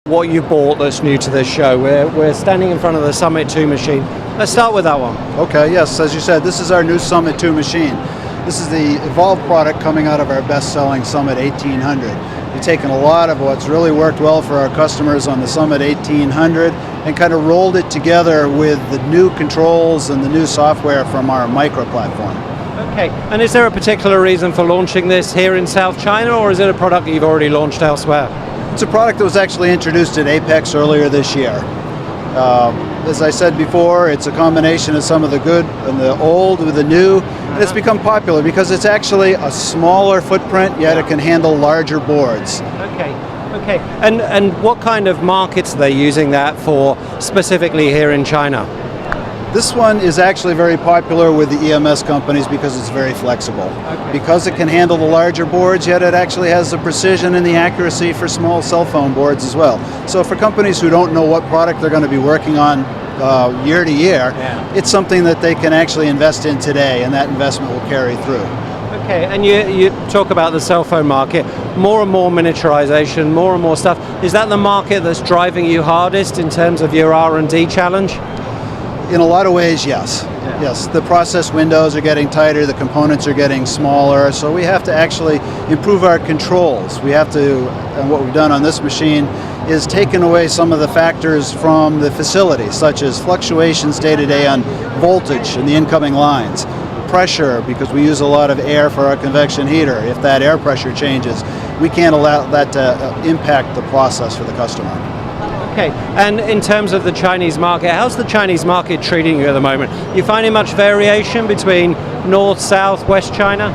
what you bought that's new to this show. We're standing in front of the Summit 2 machine. Let's start with that one. Okay, yes, as you said, this is our new Summit 2 machine. This is the evolved product coming out of our best-selling Summit 1800. We've taken a lot of what's really worked well for our customers on the Summit 1800 and kind of rolled it together with the new controls and the new software from our micro platform. Okay, and is there a particular reason for launching this here in South China, or is it a product that you've already launched elsewhere? It's a product that was actually introduced at APEX earlier this year. As I said before, it's a combination of some of the good and the old with the new, and it's become popular because it's actually a smaller footprint, yet it can handle larger boards. Okay. And what kind of markets are they using that for specifically here in China? This one is actually very popular with the EMS companies because it's very flexible. Okay. Because it can handle the larger boards, yet it actually has the precision and the accuracy for small cell phone boards as well. So for companies who don't know what product they're going to be working on year to year, it's something that they can actually invest in today, and that investment will carry through. Okay, and you talk about the cell phone market, more and more miniaturization, more and more stuff. Is that the market that's driving you hardest in terms of your R&D challenge? In a lot of ways, yes. Yeah. Yes, the process windows are getting tighter, the components are getting smaller, so we have to actually improve our controls. We have to, and what we've done on this machine is taken away some of the factors from the facility, such as fluctuations day to day on voltage in the incoming lines, pressure, because we use a lot of air for our convection heater. If that air pressure changes, we can't allow that to impact the process for the customer. Okay, and in terms of the Chinese market, how's the Chinese market treating you at the moment? You finding much variation between North, South, West China?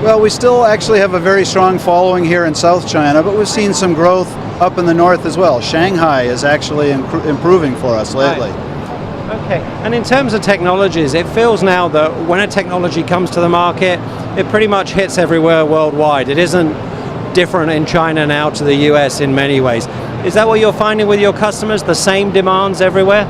Well, we still actually have a very strong following here in South China, but we've seen some growth up in the north as well. Shanghai is actually improving for us lately. Right. Okay, and in terms of technologies, it feels now that when a technology comes to the market, it pretty much hits everywhere worldwide. It isn't different in China now to the US in many ways. Is that what you're finding with your customers, the same demands everywhere?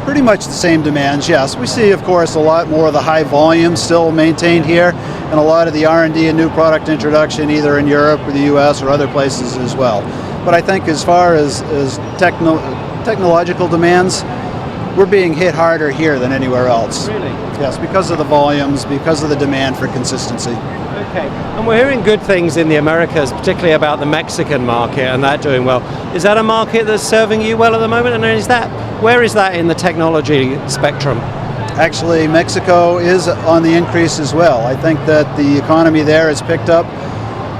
Pretty much the same demands, yes. We see, of course, a lot more of the high volume still maintained here, and a lot of the R&D and new product introduction either in Europe or the US or other places as well. But I think as far as technological demands, we're being hit harder here than anywhere else. Really? Yes, because of the volumes, because of the demand for consistency. Okay, and we're hearing good things in the Americas, particularly about the Mexican market and that doing well. Is that a market that's serving you well at the moment? And where is that in the technology spectrum? Actually, Mexico is on the increase as well. I think that the economy there has picked up,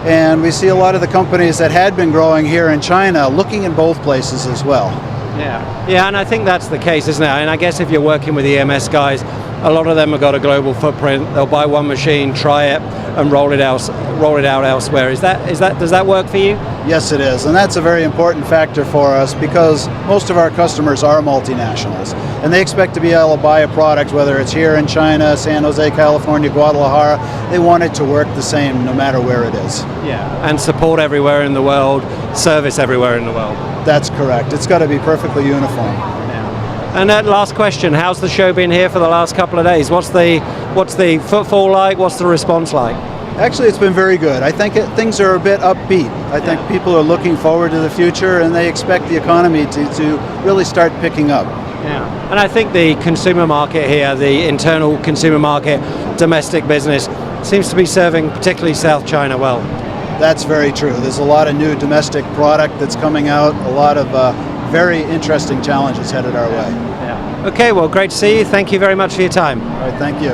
and we see a lot of the companies that had been growing here in China looking in both places as well. Yeah, and I think that's the case, isn't it? And I guess if you're working with EMS guys, a lot of them have got a global footprint. They'll buy one machine, try it, and roll it out elsewhere. Does that work for you? Yes, it is, and that's a very important factor for us because most of our customers are multinationals, and they expect to be able to buy a product, whether it's here in China, San Jose, California, Guadalajara. They want it to work the same no matter where it is. Yeah, and support everywhere in the world, service everywhere in the world. That's correct. It's got to be perfectly uniform. And that last question, how's the show been here for the last couple of days? What's the footfall like? What's the response like? Actually, it's been very good. I think things are a bit upbeat. I think people are looking forward to the future, and they expect the economy to really start picking up. Yeah, and I think the consumer market here, the internal consumer market, domestic business, seems to be serving particularly South China well. That's very true. There's a lot of new domestic product that's coming out, a lot of very interesting challenges headed our way. Yeah. Okay, well, great to see you. Thank you very much for your time. All right, thank you.